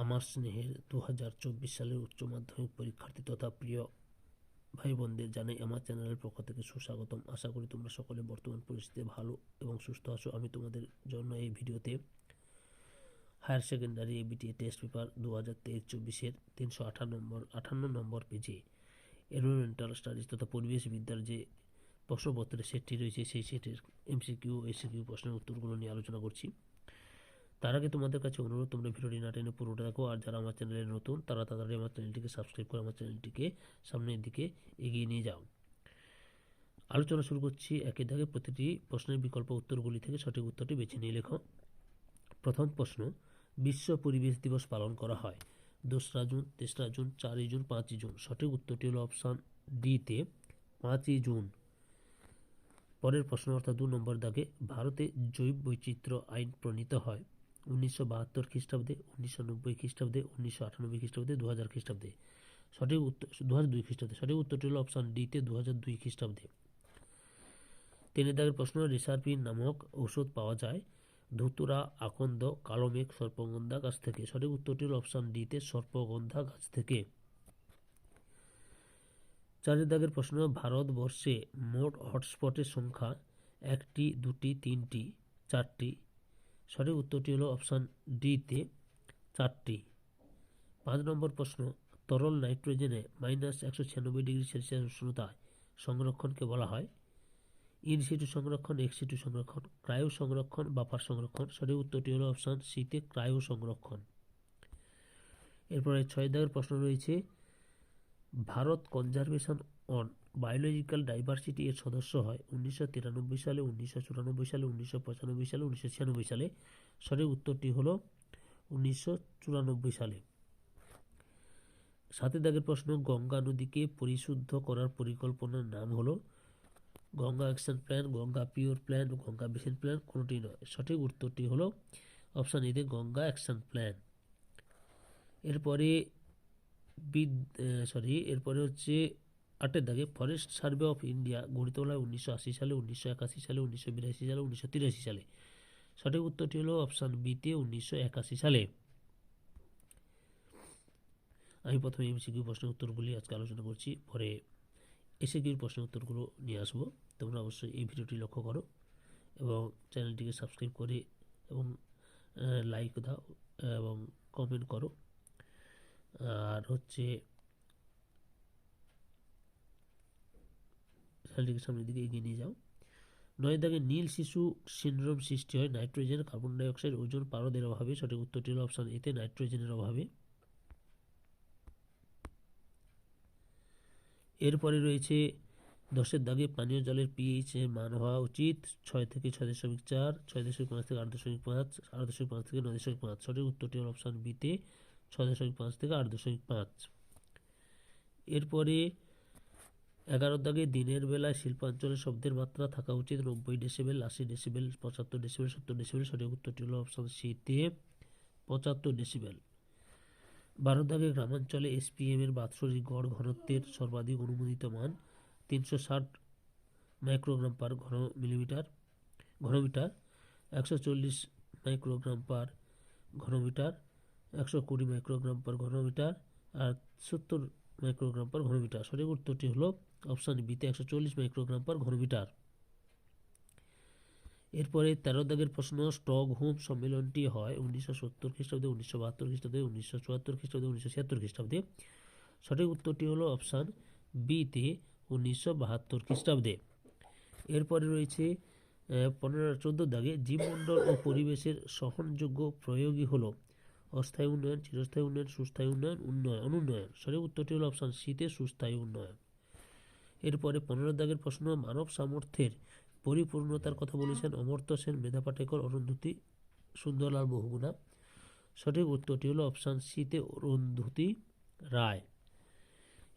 আমার স্নেহের 2024 সালের উচ্চ মাধ্যমিক পরীক্ষার্থী তথা প্রিয় ভাই বোনদের জানাই আমার চ্যানেলের পক্ষ থেকে সুস্বাগতম। আশা করি তোমরা সকলে বর্তমান পরিস্থিতিতে ভালো এবং সুস্থ আছো। আমি তোমাদের জন্য এই ভিডিওতে higher secondary ABTA test paper 2023-24-এর 358 নম্বর পেজে এনভায়রনমেন্টাল স্টাডিজ তথা পরিবেশ বিদ্যার যে প্রশ্নপত্রের সেটটি রয়েছে সেই সেটের এমসিকিউ এসিকিউ প্রশ্নের উত্তরগুলো নিয়ে আলোচনা করছি। তার আগে তোমাদের কাছে অনুরোধ, তোমরা ভিডিওটি না টেনে পুরোটা দেখো, আর যারা আমার চ্যানেলে নতুন তারা তাড়াতাড়ি আমার চ্যানেলটিকে সাবস্ক্রাইব করে আমার চ্যানেলটিকে সামনের দিকে এগিয়ে নিয়ে যাও। আলোচনা শুরু করছি। একই দাগে প্রতিটি প্রশ্নের বিকল্প উত্তরগুলি থেকে সঠিক উত্তরটি বেছে নিয়ে লেখো। প্রথম প্রশ্ন, বিশ্ব পরিবেশ দিবস পালন করা হয় 2রা জুন, 3রা জুন, 4ই জুন, 5ই জুন। সঠিক উত্তরটি হলো অপশান ডিতে 5ই জুন। পরের প্রশ্ন অর্থাৎ 2 নম্বর দাগে, ভারতে জৈব বৈচিত্র্য আইন প্রণীত হয় 1972 খ্রিস্টাব্দে, 1990 খ্রিস্টাব্দে, 1998 খ্রিস্টাব্দে, 2000 খ্রিস্টাব্দে। সঠিক উত্তর 2002 খ্রিস্টাব্দে। সঠিক উত্তরটি হলো অপশান ডিতে 2002 খ্রিস্টাব্দে। 3 দাগের প্রশ্ন, রেসারপিন নামক ঔষধ পাওয়া যায় ধুতুরা, আকন্দ, কালোমেঘ, সর্পগন্ধা গাছ থেকে। সঠিক উত্তরটি হলো অপশান ডিতে সর্পগন্ধা গাছ থেকে। 4 দাগের প্রশ্ন, ভারতবর্ষে মোট হটস্পটের সংখ্যা 1টি, 2টি, 3টি, 4টি। সঠিক উত্তরটি হলো অপশান ডিতে 4টি। 5 নম্বর প্রশ্ন, তরল নাইট্রোজেনে -196 ডিগ্রি সেলসিয়াস উষ্ণতায় সংরক্ষণকে বলা হয় ইন সিটু সংরক্ষণ, এক্স সিটু সংরক্ষণ, ক্রায়ো সংরক্ষণ, বাফার সংরক্ষণ। সঠিক উত্তরটি হলো অপশান সিতে ক্রায়ো সংরক্ষণ। এরপরে 6 দাগের প্রশ্ন রয়েছে, Bharat conservation on biological diversity এর সদস্য হয় 1993 সালে, 1994 সালে, 1995 সালে, 1996 সালে। সঠিক উত্তরটি হলো 1994 সালে। 7 দাগের প্রশ্ন, গঙ্গা নদীকে পরিশুদ্ধ করার পরিকল্পনার নাম হলো Ganga action plan, Ganga pure plan, Ganga basin plan, কোনোটি নয়। সঠিক উত্তরটি হলো অপশান এতে গঙ্গা অ্যাকশন প্ল্যান। এরপরে এরপরে হচ্ছে 8 দাগে, ফরেস্ট সার্ভে অফ ইন্ডিয়া গঠিত হয় 1980 সালে, 1981 সালে, 1982 সালে, 1983 সালে। সঠিক উত্তরটি হলো অপশান বিতে 1981 সালে। আমি প্রথমে এমসিকিউ প্রশ্নের উত্তরগুলি আজকে আলোচনা করছি, পরে এসিকিউর প্রশ্নের উত্তরগুলো নিয়ে আসবো। তোমরা অবশ্যই এই ভিডিওটি লক্ষ্য করো এবং চ্যানেলটিকে সাবস্ক্রাইব করে এবং লাইক দাও এবং কমেন্ট করো। আর হচ্ছে চ্যানেলটিকে সামনের দিকে এগিয়ে নিয়ে যাও। 9 দাগে, নীল শিশু সিনড্রোম সৃষ্টি হয় নাইট্রোজেন, কার্বন ডাইঅক্সাইড, ওজোন, পারদের অভাবে। সঠিক উত্তরটি হলো অপশান এতে নাইট্রোজেনের অভাবে। এরপরে রয়েছে 10 দাগে, পানীয় জলের পিএইচ এর মান হওয়া উচিত 6 থেকে 6.4, 6.5 থেকে 8.5, 8.5 থেকে 9.5। সঠিক উত্তরটি হল অপশান বিতে 6.5 থেকে 8.5। এরপরে 11 দাগে, দিনের বেলায় শিল্পাঞ্চলে শব্দের মাত্রা থাকা উচিত 90 ডেসিবেল, 80 ডেসিবেল, 75 ডেসিবেল, 70 ডেসিবেল। সঠিক উত্তরটি হল অপশান সিতে 75 ডেসিবেল। 12 দাগে, গ্রামাঞ্চলে এসপিএম এর বাৎসরিক গড় ঘনত্বের সর্বাধিক অনুমোদিত মান 360 microgram per ঘনমিটার, 140 microgram per ঘনমিটার, 120 microgram per ঘনমিটার আর 70 মাইক্রোগ্রাম পার ঘনমিটার। সঠিক উত্তরটি হলো অপশান বিতে 140 মাইক্রোগ্রাম পার ঘনমিটার। এরপরে 13 দাগের প্রশ্ন, স্টকহোম সম্মেলনটি হয় 1970 খ্রিস্টাব্দে, 1972 খ্রিস্টাব্দে, 1974 খ্রিস্টাব্দে, 1976 খ্রিস্টাব্দে। সঠিক উত্তরটি হলো অপশান বিতে 1972 খ্রিস্টাব্দে। এরপরে রয়েছে 14 দাগে, জীবমণ্ডল ও পরিবেশের সহনযোগ্য প্রয়োগই হলো অস্থায়ী উন্নয়ন, চিরস্থায়ী উন্নয়ন, সুস্থায়ী উন্নয়ন, অনুন্নয়ন। সঠিক উত্তরটি হলো অপশান সিতে সুস্থায়ী উন্নয়ন। এরপরে 15 দাগের প্রশ্ন, মানব সামর্থ্যের পরিপূর্ণতার কথা বলেছেন অমর্ত্য সেন, মেধা পাটেকর, অরুন্ধতী সুন্দরলাল বহুগুণা। সঠিক উত্তরটি হলো অপশান সিতে অরুন্ধতী রায়।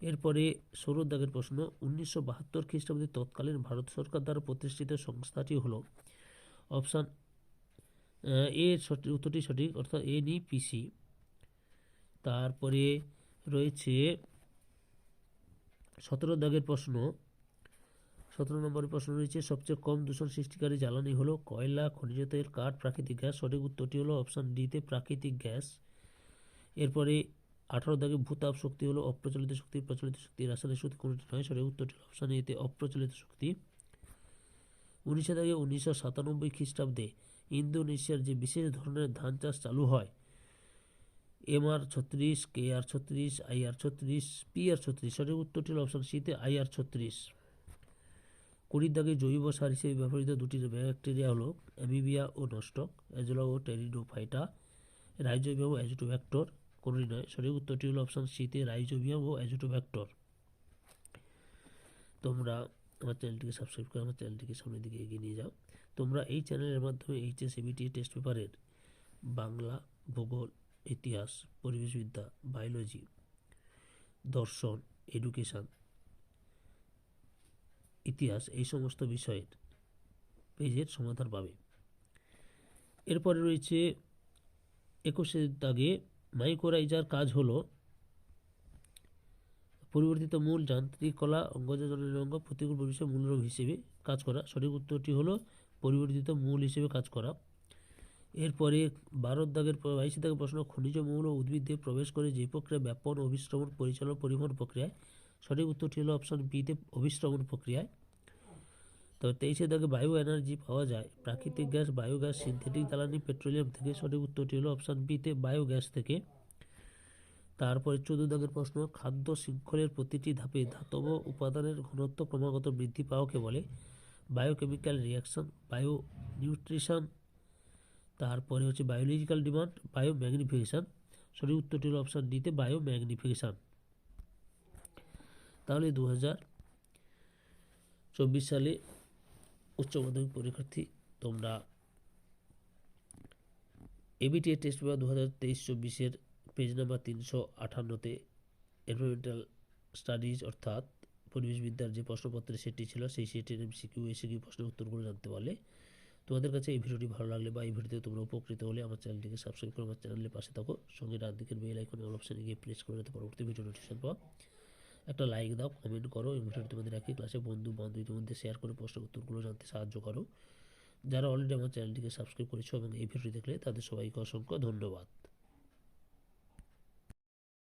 এরপরে 16 দাগের প্রশ্ন, 1972 খ্রিস্টাব্দে তৎকালীন ভারত সরকার দ্বারা প্রতিষ্ঠিত সংস্থাটি হলো অপশান এ উত্তরটি সঠিক, অর্থাৎ এনইপিসি। তারপরে রয়েছে 17 দাগের প্রশ্ন, 17 নম্বরের প্রশ্ন রয়েছে, সবচেয়ে কম দূষণ সৃষ্টিকারী জ্বালানি হলো কয়লা, খনিজ তেল, কাঠ, প্রাকৃতিক গ্যাস। সঠিক উত্তরটি হলো অপশান ডিতে প্রাকৃতিক গ্যাস। এরপরে 18 দাগে ভূতাপ শক্তি হলো অপ্রচলিত শক্তি, প্রচলিত শক্তি, রাসায়নিক শক্তি কোনটি নয়? সঠিক উত্তরটি অপশন এতে অপ্রচলিত শক্তি। 19 দাগে 1997 খ্রিস্টাব্দে ইন্দোনেশিয়ার যে বিশেষ ধরনের ধান চাষ চালু হয়, MR36, KR36, IR36, PR36, সঠিক উত্তরটি হলো অপশন সিতে IR36। 20 দাগে জৈব সার হিসেবে ব্যবহৃত দুটি ব্যাকটেরিয়া হলো অ্যামিবিয়া ও নস্টক, অ্যাজোলা ও টেরিডোফাইটা, রাইজোবিয়াম ও অ্যাজিটোব্যাক্টর, কোনটি নয়? সঠিক উত্তরটি হলো অপশন সিতে রাইজোবিয়াম ও অ্যাজিটোব্যাক্টর। তোমরা আমার চ্যানেলটিকে সাবস্ক্রাইব করে আমার চ্যানেলটিকে সামনের দিকে এগিয়ে নিয়ে যাও। তোমরা এই চ্যানেলের মাধ্যমে এইচএস এবিটি টেস্ট পেপারের বাংলা, ভূগোল, ইতিহাস, পরিবেশবিদ্যা, বায়োলজি, দর্শন, এডুকেশান, ইতিহাস এই সমস্ত বিষয়ের পেজের সমাধান পাবে। এরপরে রয়েছে 21 দাগে মাইক্রোরাইজার কাজ হলো পরিবর্তিত মূল, যান্ত্রিক কলা, অঙ্গজনের অঙ্গ, প্রতিকূল পরিবেশে মূলরূপ হিসেবে কাজ করা। সঠিক উত্তরটি হলো পরিবর্তিত মূল হিসেবে কাজ করা। এরপরে 22 দাগের প্রশ্ন, খনিজ মৌল উদ্ভিদে প্রবেশ করে যে প্রক্রিয়া ব্যাপন, অভিস্রবণ, পরিচালন, পরিবহন প্রক্রিয়ায়। সঠিক উত্তরটি হলো অপশন বিতে অভিস্রবণ প্রক্রিয়ায়। তবে 23 দাগে বায়ো এনার্জি পাওয়া যায় প্রাকৃতিক গ্যাস, বায়োগ্যাস, সিনথেটিক জ্বালানি, পেট্রোলিয়াম থেকে। সঠিক উত্তরটি হলো অপশন বিতে বায়োগ্যাস থেকে। তারপরে 14 দাগের প্রশ্ন, খাদ্য শৃঙ্খলের প্রতিটি ধাপে ধাতব উপাদানের ঘনত্ব ক্রমাগত বৃদ্ধি পাওয়াকে বলে বায়োকেমিক্যাল রিয়াকশন, বায়ো নিউট্রিশন, তারপরে হচ্ছে বায়োলজিক্যাল ডিমান্ড, বায়ো ম্যাগনিফিকেশান। সঠিক উত্তরটি হলো অপশান ডিতে বায়ো ম্যাগনিফিকেশান। তাহলে 2024 সালে উচ্চ মাধ্যমিক পরীক্ষার্থী তোমরা ABTA test paper 2023-24 page number 358-তে এনভায়রনমেন্টাল স্টাডিজ অর্থাৎ পরিবেশবিদ্যার যে প্রশ্নপত্রের সেটটি ছিল সেই সেটের এমসিকিউ এসিকিউ প্রশ্নের উত্তরগুলো জানতে পারলে। তোমাদের কাছে এই ভিডিওটি ভালো লাগলে বা এই ভিডিওতে তোমরা উপকৃত হলে আমার চ্যানেলটিকে সাবস্ক্রাইব করে আমার চ্যানেলের পাশে থাকো, সঙ্গে ডান দিকের বেল আইকনে অল অপশানে গিয়ে প্রেস করে যাতে পরবর্তী ভিডিও নোটিফিকেশন পাও। একটা লাইক দাও, কমেন্ট করো, এই ভিডিওটি তোমাদের একই ক্লাসে বন্ধু বান্ধবীদের মধ্যে শেয়ার করে প্রশ্নের উত্তরগুলো জানতে সাহায্য করো। যারা অলরেডি আমার চ্যানেলটিকে সাবস্ক্রাইব করেছো এবং এই ভিডিওটি দেখলে তাদের সবাইকে অসংখ্য ধন্যবাদ।